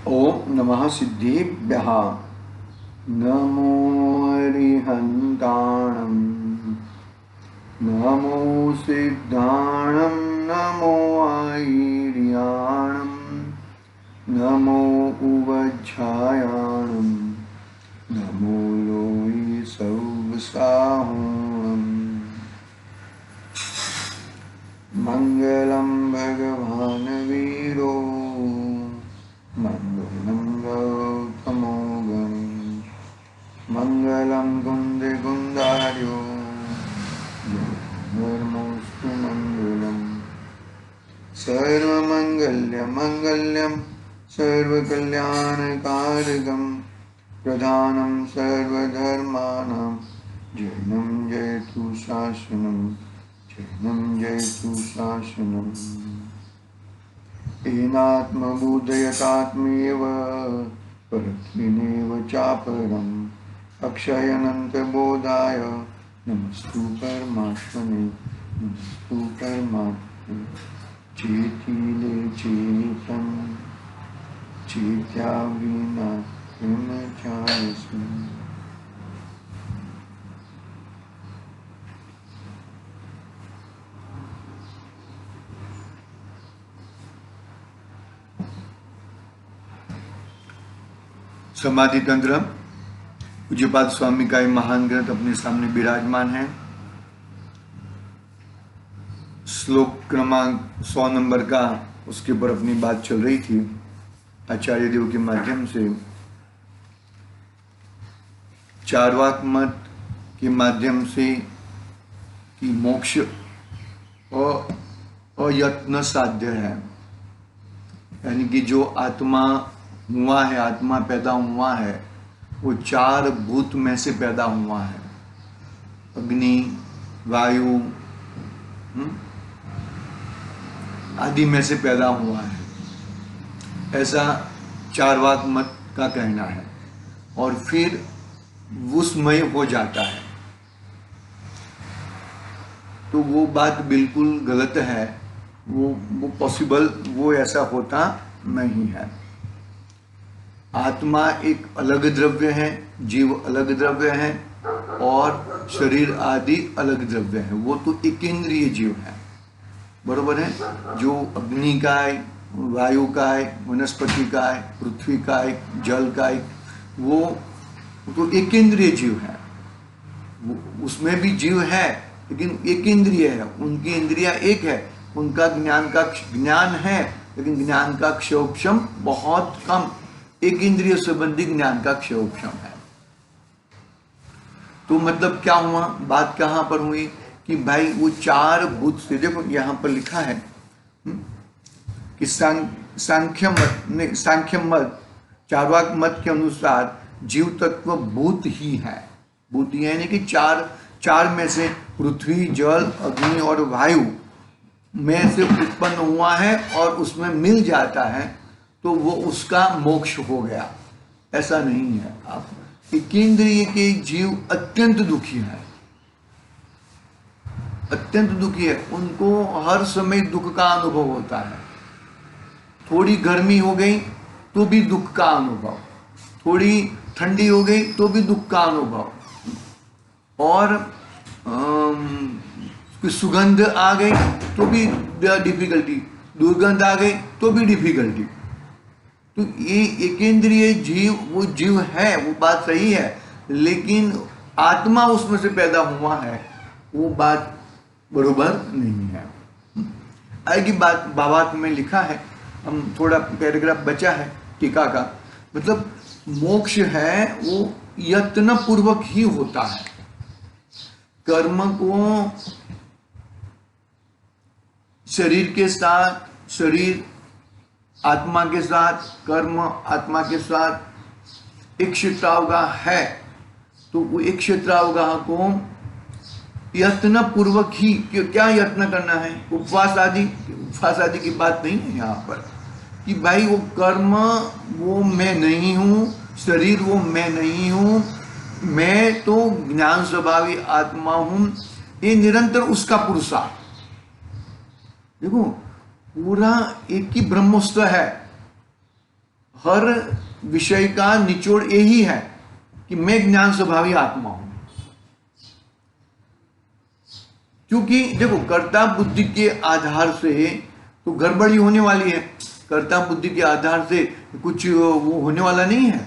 ओम नमः सिद्धिभ्यः। नमो अरिहन्ताणं, नमो सिद्धाणं, नमो ऐर्याणं, नमो उवज्झायाणं, नमो लोई सौवसाहूणम्। मंगलम भगवान वीरो, मंगलम गौतमो गणी, मंगलम कुंदे कुंदार्यो, धर्मोस्तु मंगलम। सर्वमंगल्य मंगल्यम सर्वकल्याणकारकम, प्रधानं सर्वधर्माणां, जयनं जयतु शासनं, जयनं जयतु शासनम्। येनात्मबोधयतात्मेव परत्विनेव चापरम्, अक्षयनन्तबोधाय नमस्तु परमात्मने, नमस्तु परमात्मने। चेतिले चेतं चेत्या विना किमचास्मि। समाधि तंत्र पूज्यपाद स्वामी का ये महान ग्रंथ अपने सामने विराजमान है। श्लोक क्रमांक 100 नंबर का उसके ऊपर अपनी बात चल रही थी आचार्य देव के माध्यम से। चार्वाक मत के माध्यम से कि मोक्ष अयत्न साध्य है, यानी कि जो आत्मा हुआ है, आत्मा पैदा हुआ है, वो 4 भूत में से पैदा हुआ है। अग्नि, वायु आदि में से पैदा हुआ है, ऐसा चार्वाक मत का कहना है। और फिर उसमय हो जाता है, तो वो बात बिल्कुल गलत है। वो पॉसिबल, वो ऐसा होता नहीं है। आत्मा एक अलग द्रव्य है, जीव अलग द्रव्य है, और शरीर आदि अलग द्रव्य है। वो तो एकेंद्रीय जीव है, बरोबर है। जो अग्नि का है, वायु का है, वनस्पति का है, पृथ्वी का है, जल का है, वो तो एकेंद्रीय जीव है। उसमें भी जीव है, लेकिन एकेंद्रीय है। उनकी इंद्रियां एक है, उनका ज्ञान है, लेकिन ज्ञान का क्षोभक्षम बहुत कम। एक इंद्रिय संबंधी ज्ञान का क्षोभक्षम है। तो मतलब क्या हुआ, बात कहां पर हुई कि भाई वो 4 भूत से, देखो यहां पर लिखा है कि सांख्य मत चार्वाक मत के अनुसार जीव तत्व भूत ही है। भूत ही है, यानी कि चार में से पृथ्वी, जल, अग्नि और वायु में से उत्पन्न हुआ है और उसमें मिल जाता है, तो वो उसका मोक्ष हो गया। ऐसा नहीं है। आप एकेंद्रिय के जीव अत्यंत दुखी है, अत्यंत दुखी है। उनको हर समय दुख का अनुभव होता है। थोड़ी गर्मी हो गई तो भी दुख का अनुभव, थोड़ी ठंडी हो गई तो भी दुख का अनुभव, और सुगंध आ गई तो भी डिफिकल्टी, दुर्गंध आ गई तो भी डिफिकल्टी। तो ये एकेंद्रीय जीव, वो जीव है, वो बात सही है, लेकिन आत्मा उसमें से पैदा हुआ है, वो बात बरोबर नहीं है। आगे बात भावार्थ में लिखा है, हम थोड़ा पैराग्राफ बचा है टीका का। मतलब मोक्ष है वो यत्न पूर्वक ही होता है। कर्म को शरीर के साथ, शरीर आत्मा के साथ, कर्म आत्मा के साथ एक क्षेत्रावगाह है, तो वो एक क्षेत्रावगाह को यत्न पूर्वक ही, क्या यत्न करना है, उपवास आदि की बात नहीं है यहाँ पर कि भाई वो कर्म वो मैं नहीं हूँ, शरीर वो मैं नहीं हूँ, मैं तो ज्ञान स्वभावी आत्मा हूँ। ये निरंतर उसका पुरुषार्थ। देखो पूरा एक ही ब्रह्मस्त्र है, हर विषय का निचोड़ यही है कि मैं ज्ञान स्वभावी आत्मा हूं। क्योंकि देखो कर्ता बुद्धि के आधार से तो गड़बड़ी होने वाली है, कर्ता बुद्धि के आधार से कुछ वो होने वाला नहीं है।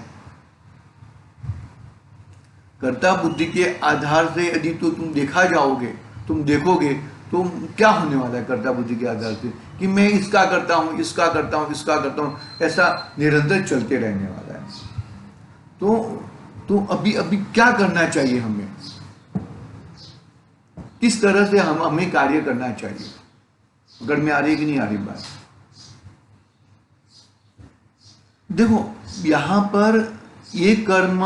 कर्ता बुद्धि के आधार से यदि तो तुम देखा जाओगे, तुम देखोगे तो क्या होने वाला है कर्ता बुद्धि के आधार से कि मैं इसका करता हूं, इसका करता हूं, इसका करता हूं, ऐसा निरंतर चलते रहने वाला है। तो अभी अभी क्या करना चाहिए हमें, किस तरह से हमें कार्य करना चाहिए? अगर में आ रही कि नहीं आ रही बात? देखो यहां पर ये कर्म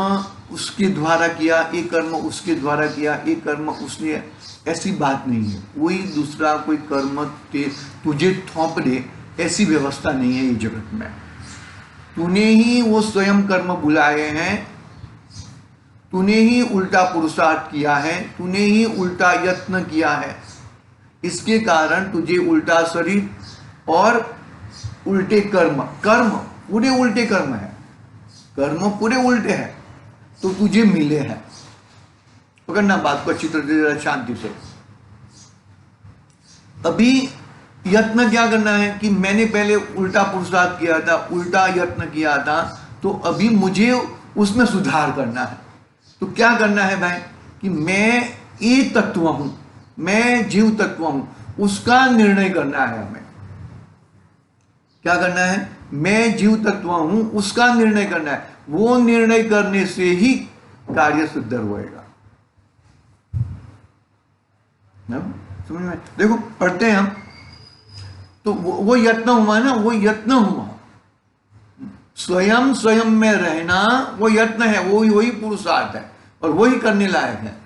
उसके द्वारा किया, ये कर्म उसके द्वारा किया, ये कर्म उसने, ऐसी बात नहीं है। कोई दूसरा कोई कर्म तुझे थोप दे, ऐसी व्यवस्था नहीं है ये जगत में। तूने ही वो स्वयं कर्म बुलाए हैं, तूने ही उल्टा पुरुषार्थ किया है, तूने ही उल्टा यत्न किया है, इसके कारण तुझे उल्टा शरीर और उल्टे कर्म, कर्म पूरे उल्टे कर्म है, कर्म पूरे उल्टे हैं तो तुझे मिले हैं। पकड़ना बात को अच्छी तरह से, शांति से। अभी यत्न क्या करना है कि मैंने पहले उल्टा पुरुषार्थ किया था, उल्टा यत्न किया था, तो अभी मुझे उसमें सुधार करना है। तो क्या करना है भाई कि मैं ये तत्व हूं, मैं जीव तत्व हूं, उसका निर्णय करना है हमें। क्या करना है? मैं जीव तत्व हूं, उसका निर्णय करना है। वो निर्णय करने से ही कार्य सिद्ध होएगा। समझ में? देखो पढ़ते हैं हम तो वो यत्न हुआ ना, वो यत्न हुआ, स्वयं स्वयं में रहना वो यत्न है, वही पुरुषार्थ है और वही करने लायक है।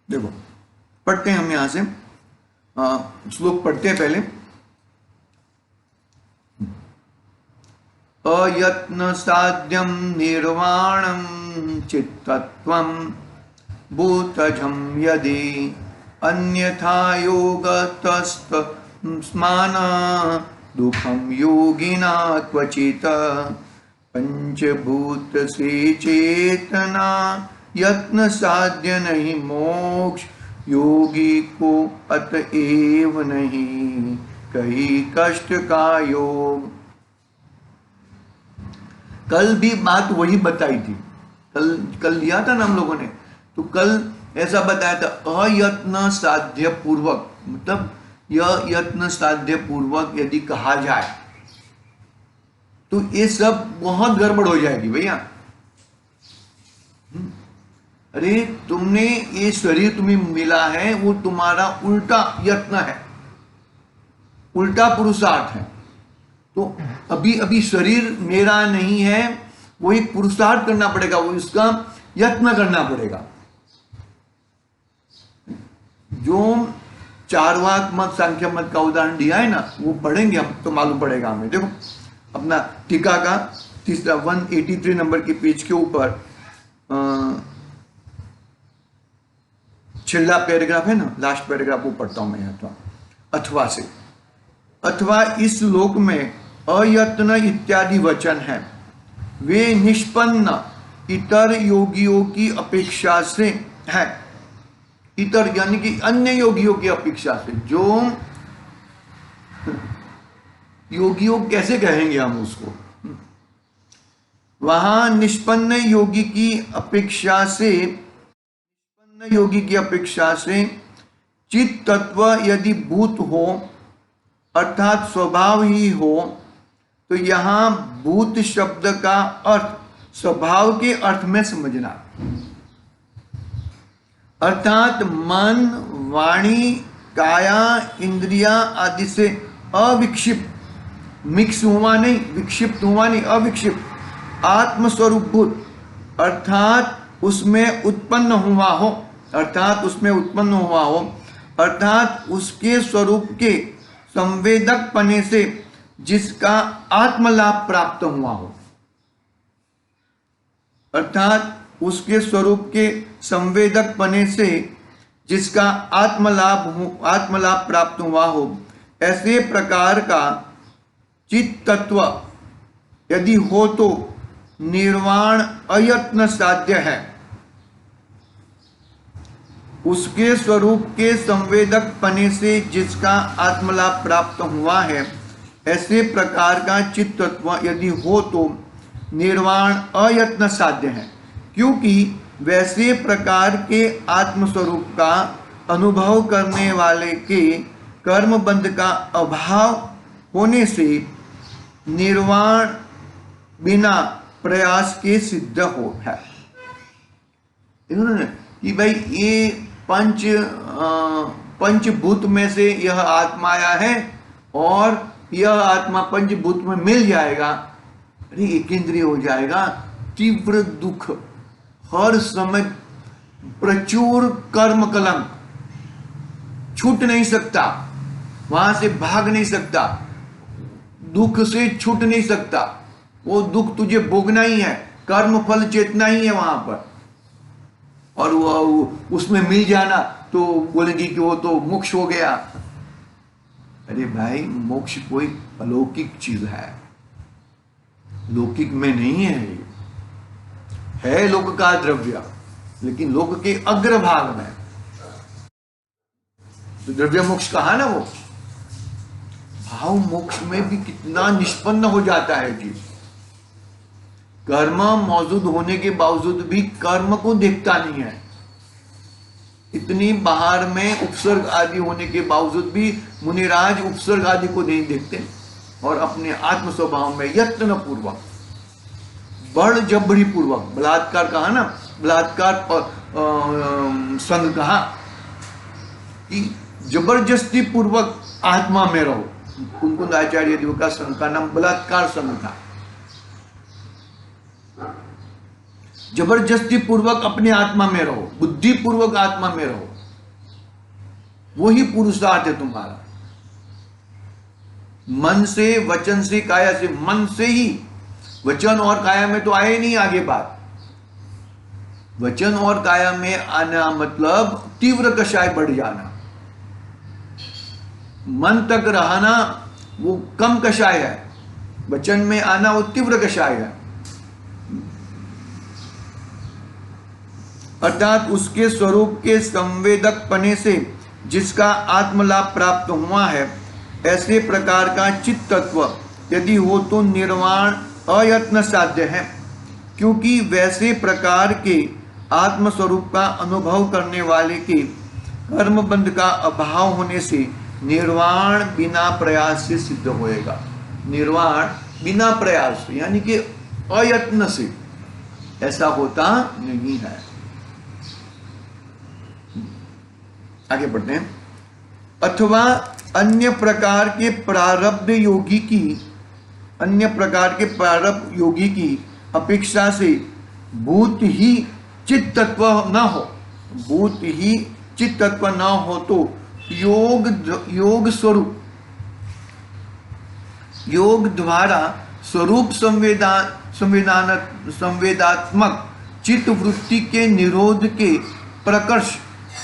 देखो पढ़ते हैं हम यहां से श्लोक पढ़ते हैं पहले। अयत्न साध्यम निर्वाणम चित्तत्वम भूतजम यदि अन्यथा योगतस्त स्मान दुखम योगिना क्वचित पंचभूत से चेतना यत्न साध्य नहीं मोक्ष योगी को अतएव नहीं कहीं कष्ट का योग। कल भी बात वही बताई थी, कल लिया था ना हम लोगों ने। तो कल ऐसा बताया था अयत्न साध्य पूर्वक, मतलब यह यत्न साध्य पूर्वक यदि कहा जाए तो ये सब बहुत गड़बड़ हो जाएगी भैया। अरे तुमने ये शरीर तुम्हें मिला है, वो तुम्हारा उल्टा यत्न है, उल्टा पुरुषार्थ है। तो अभी अभी शरीर मेरा नहीं है, वो एक पुरुषार्थ करना पड़ेगा, वो इसका यत्न करना पड़ेगा। जो चारवाक मत सांख्य मत का उदाहरण दिया है ना, वो पढ़ेंगे हम तो मालूम पड़ेगा हमें। देखो अपना टीका का तीसरा 183 नंबर के पेज के ऊपर छिल्ला पैराग्राफ है ना, लास्ट पैराग्राफ वो पढ़ता हूं मैं यहाँ। अथवा से, अथवा इस श्लोक में अयत्न इत्यादि वचन है, वे निष्पन्न इतर योगियों की अपेक्षा से है। इतर यानी कि अन्य योगियों की अपेक्षा से। जो योगियों कैसे कहेंगे हम उसको, वहां निष्पन्न योगी की अपेक्षा से, निष्पन्न योगी की अपेक्षा से चित तत्व यदि भूत हो अर्थात स्वभाव ही हो, तो यहां भूत शब्द का अर्थ स्वभाव के अर्थ में समझना, अर्थात मन वाणी काया इंद्रिया आदि से अविक्षिप्त, मिक्स हुआ नहीं, विक्षिप्त हुआ नहीं, अविक्षिप्त आत्मस्वरूपभूत, अर्थात उसमें उत्पन्न हुआ हो, अर्थात उसमें उत्पन्न हुआ हो, अर्थात उसके स्वरूप के संवेदक पने से जिसका आत्मलाभ प्राप्त हुआ हो, अर्थात उसके स्वरूप के संवेदक पने से जिसका आत्मलाभ प्राप्त हुआ हो, ऐसे प्रकार का चित तत्व यदि हो तो निर्वाण अयत्न साध्य है। उसके स्वरूप के संवेदक पने से जिसका आत्मलाभ प्राप्त हुआ है, ऐसे प्रकार का चित तत्व यदि हो तो निर्वाण अयत्न साध्य है, क्योंकि वैसे प्रकार के आत्मस्वरूप का अनुभव करने वाले के कर्म बंध का अभाव होने से निर्वाण बिना प्रयास के सिद्ध हो है। कि भाई ये पंचभूत में से यह आत्मा आया है और यह आत्मा पंचभूत में मिल जाएगा, अरे एकेंद्रीय हो जाएगा, तीव्र दुख, हर समय प्रचुर कर्म कलंक, छूट नहीं सकता, वहां से भाग नहीं सकता, दुख से छूट नहीं सकता, वो दुख तुझे भोगना ही है, कर्म फल चेतना ही है वहां पर। और वो उसमें मिल जाना तो बोलेंगे कि वो तो मोक्ष हो गया। अरे भाई, मोक्ष कोई अलौकिक चीज है, लौकिक में नहीं है लोक का द्रव्य, लेकिन लोक के अग्रभाग में। तो द्रव्य मोक्ष कहा ना, वो भाव मोक्ष में भी कितना निष्पन्न हो जाता है जी। कर्म मौजूद होने के बावजूद भी कर्म को देखता नहीं है, इतनी बाहर में उपसर्ग आदि होने के बावजूद भी मुनिराज उपसर्ग आदि को नहीं देखते और अपने आत्म स्वभाव में यत्न पूर्वक, बड़ जबरी पूर्वक, बलात्कार कहा ना, बलात्कार संग कहा कि जबरदस्ती पूर्वक आत्मा में रहो। कुंकुंद आचार्य देव का संघ का नाम बलात्कार संघ था। जबरदस्ती पूर्वक अपने आत्मा में रहो, बुद्धि पूर्वक आत्मा में रहो, वही पुरुषार्थ है तुम्हारा। मन से, वचन से, काया से, मन से ही, वचन और काया में तो आए नहीं आगे बात। वचन और काया में आना मतलब तीव्र कषाय बढ़ जाना, मन तक रहना वो कम कषाय है, वचन में आना वो तीव्र कषाय है। अर्थात उसके स्वरूप के संवेदक पने से जिसका आत्मलाभ प्राप्त हुआ है, ऐसे प्रकार का चित्त तत्व यदि हो तो निर्वाण अयत्न साध्य है, क्योंकि वैसे प्रकार के आत्मस्वरूप का अनुभव करने वाले के कर्म बंध का अभाव होने से निर्वाण बिना प्रयास से सिद्ध होएगा। निर्वाण बिना प्रयास यानी कि अयत्न से ऐसा होता नहीं है। आगे बढ़ते हैं। अथवा अन्य प्रकार के प्रारब्ध योगी की अपेक्षा से भूत ही चित्त तत्व न हो, भूत ही चित्त तत्व न हो तो योग स्वरूप, योग द्वारा स्वरूप संवेदात्मक चित्त वृत्ति के निरोध के प्रकर्ष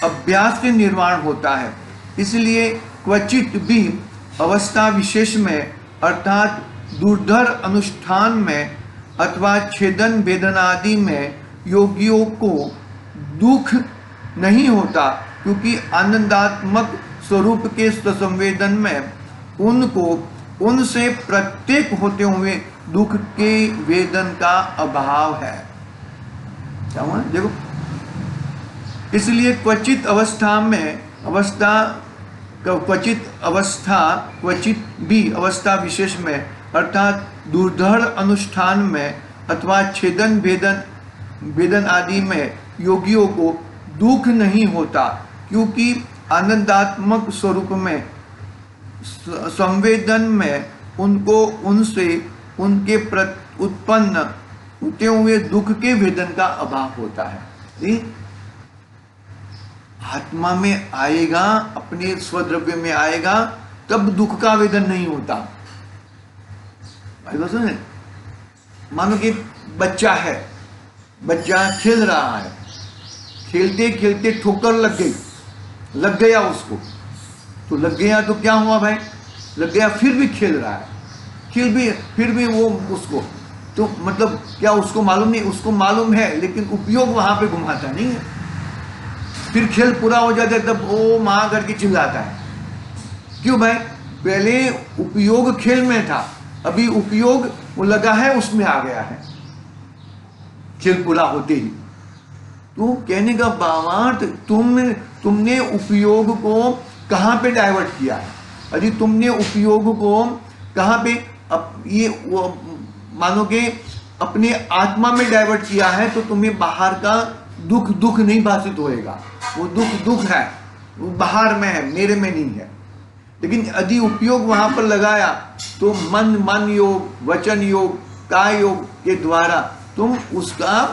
अभ्यास से निर्माण होता है। इसलिए क्वचित भी अवस्था विशेष में अर्थात दुर्धर अनुष्ठान में अथवा छेदन वेदन आदि में योगियों को दुख नहीं होता, क्योंकि आनंदात्मक स्वरूप के संवेदन में उनको उनसे प्रत्येक होते हुए दुख के वेदन का अभाव है। क्या हुआ देखो, इसलिए क्वचित भी अवस्था विशेष में अर्थात दुर्धर अनुष्ठान में अथवा छेदन वेदन आदि में योगियों को दुख नहीं होता, क्योंकि आनंदात्मक स्वरूप में संवेदन में उनको उनसे उनके उत्पन्न होते हुए दुख के वेदन का अभाव होता है। आत्मा में आएगा, अपने स्वद्रव्य में आएगा, तब दुख का वेदन नहीं होता। भाई दोस्तों, मानो कि बच्चा है, बच्चा खेल रहा है, खेलते खेलते ठोकर लग गया उसको, तो लग गया तो क्या हुआ भाई, लग गया, फिर भी खेल रहा है, फिर भी वो उसको, तो मतलब क्या उसको मालूम नहीं? उसको मालूम है, लेकिन उपयोग वहां पे घुमाता नहीं है। फिर खेल पूरा हो जाता है तब ओ माँ करके चिल्लाता है। क्यों भाई? पहले उपयोग खेल में था, अभी उपयोग वो लगा है उसमें आ गया है खेल पूरा होते ही। तो कहने का भावार्थ, तुमने उपयोग को कहां पे डाइवर्ट किया है? यदि तुमने उपयोग को कहां पे ये मानो के अपने आत्मा में डाइवर्ट किया है, तो तुम्हें बाहर का दुख नहीं भाषित होएगा। वो दुख है, वो बाहर में है, मेरे में नहीं है। लेकिन यदि उपयोग वहां पर लगाया तो मन योग, वचन योग, काय योग के द्वारा तुम उसका,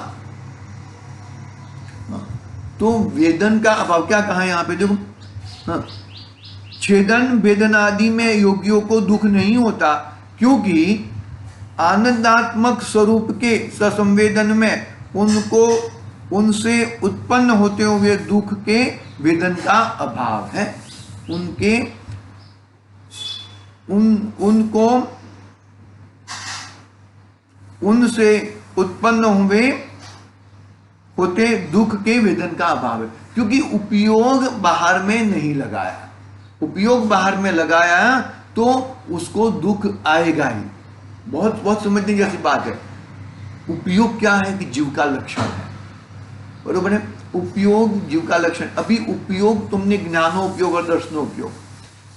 तो वेदन का अभाव क्या कहा यहाँ पे देखो। हाँ, छेदन वेदन आदि में योगियों को दुख नहीं होता, क्योंकि आनंदात्मक स्वरूप के ससंवेदन में उनसे उत्पन्न होते हुए दुख के वेदन का अभाव है। उनसे उत्पन्न हुए होते दुख के वेदन का अभाव है, क्योंकि उपयोग बाहर में नहीं लगाया। उपयोग बाहर में लगाया तो उसको दुख आएगा ही। बहुत समझने जैसी बात है। उपयोग क्या है कि जीव का लक्षण है, बरोबर है। उपयोग जीव का लक्षण। अभी उपयोग तुमने ज्ञानोपयोग और दर्शनोपयोग,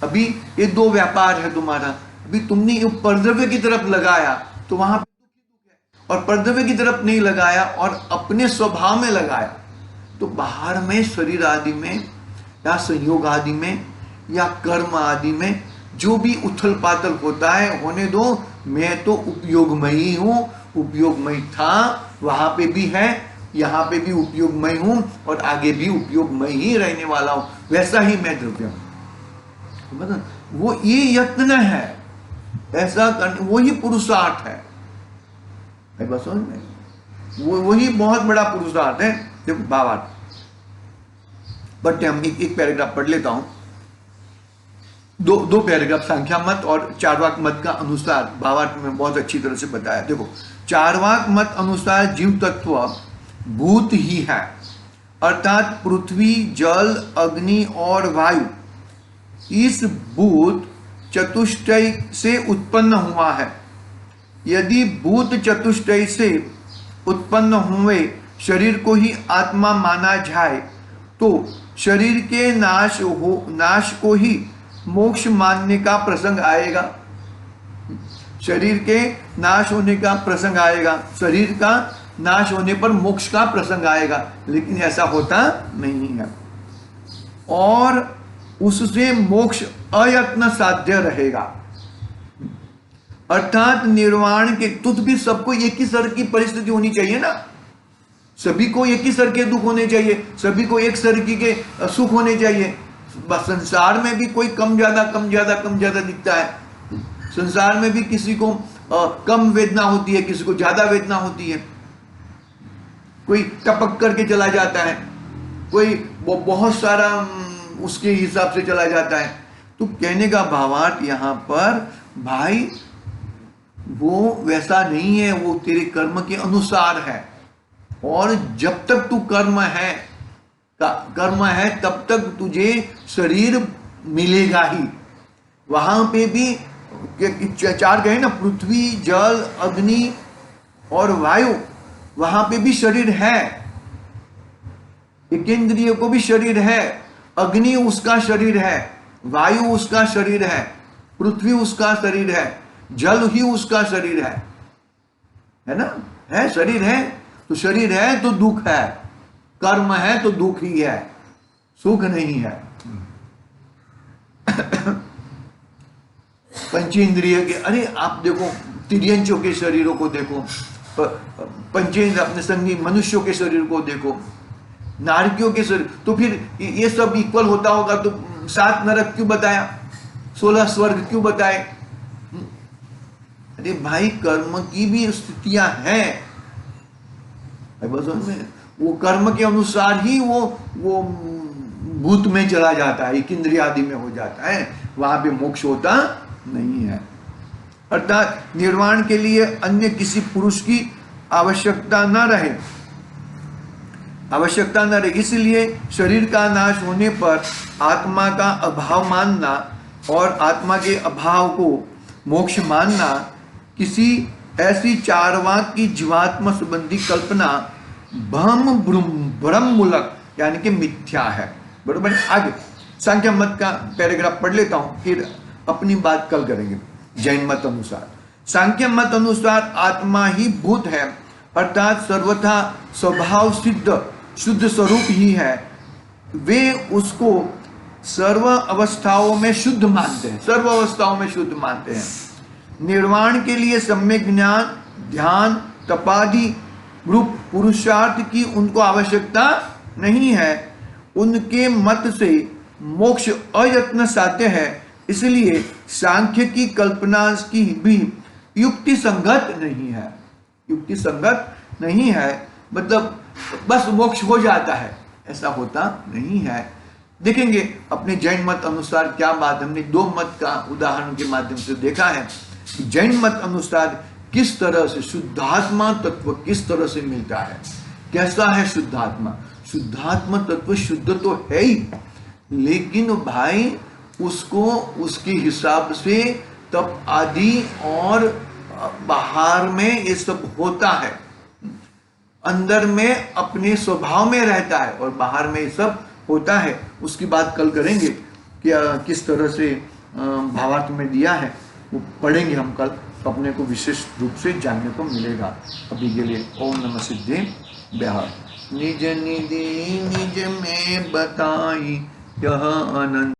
अभी ये दो व्यापार है तुम्हारा। अभी तुमने ये परद्रव्य की तरफ लगाया तो वहां पे दुख है, और परद्रव्य की तरफ नहीं लगाया और अपने स्वभाव में लगाया, तो बाहर में शरीर आदि में या संयोग आदि में या कर्म आदि में जो भी उथल पाथल होता है होने दो। मैं तो उपयोगमयी हूं, उपयोगमयी था, वहां पे भी है, यहाँ पे भी उपयोगमय हूं और आगे भी उपयोगमय ही रहने वाला हूं। वैसा ही मैं द्रव्य हूं। मतलब वो ये यत्न है, ऐसा करने, वही पुरुषार्थ है। बस वो वही बहुत बड़ा पुरुषार्थ है। देखो भावार्थ, बट हम एक पैराग्राफ पढ़ लेता हूं। दो पैराग्राफ सांख्या मत और चार्वाक मत का अनुसार भावार्थ में बहुत अच्छी तरह से बताया। देखो, चार्वाक मत अनुसार जीव तत्व भूत ही है, अर्थात पृथ्वी, जल, अग्नि और वायु इस भूत चतुष्टय से उत्पन्न हुआ है। यदि भूत चतुष्टय से उत्पन्न हुए शरीर को ही आत्मा माना जाए तो शरीर के नाश को ही मोक्ष मानने का प्रसंग आएगा। शरीर के नाश होने का प्रसंग आएगा, शरीर का नाश होने पर मोक्ष का प्रसंग आएगा, लेकिन ऐसा होता नहीं है। और उससे मोक्ष अयत्न साध्य रहेगा, अर्थात निर्वाण के। तुझ भी सबको एक ही स्तर की परिस्थिति होनी चाहिए ना, सभी को एक ही स्तर के दुख होने चाहिए, सभी को एक स्तर के सुख होने चाहिए। बस संसार में भी कोई कम ज्यादा दिखता है। संसार में भी किसी को कम वेदना होती है, किसी को ज्यादा वेदना होती है। कोई टपक करके चला जाता है, कोई बहुत सारा उसके हिसाब से चला जाता है। तो कहने का भावार्थ यहाँ पर भाई वो वैसा नहीं है, वो तेरे कर्म के अनुसार है। और जब तक तू कर्म है तब तक तुझे शरीर मिलेगा ही। वहां पे भी चार कहे ना, पृथ्वी, जल, अग्नि और वायु, वहां पे भी शरीर है। एक इंद्रिय को भी शरीर है। अग्नि उसका शरीर है, वायु उसका शरीर है, पृथ्वी उसका शरीर है, जल ही उसका शरीर है ना? है, शरीर है। तो शरीर है तो दुख है, कर्म है तो दुख ही है, सुख नहीं है। पंचेंद्रिय के, अरे आप देखो तिर्यंचों के शरीरों को देखो, पंचेंद्र अपने संगी मनुष्यों के शरीर को देखो, नारकियों के शरीर। तो फिर ये सब इक्वल होता होगा तो 7 नरक क्यों बताया, 16 स्वर्ग क्यों बताए? अरे भाई कर्म की भी स्थितियां हैं, वो कर्म के अनुसार ही वो भूत में चला जाता है, एक इंद्रिय आदि में हो जाता है, वहां पे मोक्ष होता नहीं है। अर्थात निर्वाण के लिए अन्य किसी पुरुष की आवश्यकता न रहे, इसलिए शरीर का नाश होने पर आत्मा का अभाव मानना और आत्मा के अभाव को मोक्ष मानना किसी ऐसी चारवाक की जीवात्मा संबंधी कल्पना भ्रम मूलक यानी कि मिथ्या है। बरोबर। आगे सांख्य मत का पैराग्राफ पढ़ लेता हूं, फिर अपनी बात कल करेंगे। जैन मत अनुसार, सांख्य मत अनुसार आत्मा ही भूत है, अर्थात सर्वथा स्वभाव सिद्ध शुद्ध स्वरूप ही है। वे उसको सर्व अवस्थाओं में शुद्ध मानते हैं, सर्व अवस्थाओं में शुद्ध मानते हैं। निर्वाण के लिए सम्यक ज्ञान, ध्यान, तपादि रूप पुरुषार्थ की उनको आवश्यकता नहीं है। उनके मत से मोक्ष अयत्न साध्य है, इसलिए सांख्य की कल्पना की भी युक्ति संगत नहीं है। युक्ति संगत नहीं है मतलब बस मोक्ष हो जाता है, ऐसा होता नहीं है। देखेंगे अपने जैन मत अनुसार क्या बात, हमने दो मत का उदाहरण के माध्यम से देखा है। जैन मत अनुसार किस तरह से शुद्धात्मा तत्व किस तरह से मिलता है, कैसा है शुद्धात्मा। शुद्धात्मा तत्व शुद्ध तो है ही, लेकिन भाई उसको उसके हिसाब से तप आदि और बाहर में ये सब होता है, अंदर में अपने स्वभाव में रहता है और बाहर में ये सब होता है। उसकी बात कल करेंगे कि किस तरह से भावार्थ में दिया है, वो पढ़ेंगे हम कल, अपने को विशेष रूप से जानने को मिलेगा। अभी के लिए ओम नमः सिद्धे बिहार। निज निधि निज में बताई यह अनंत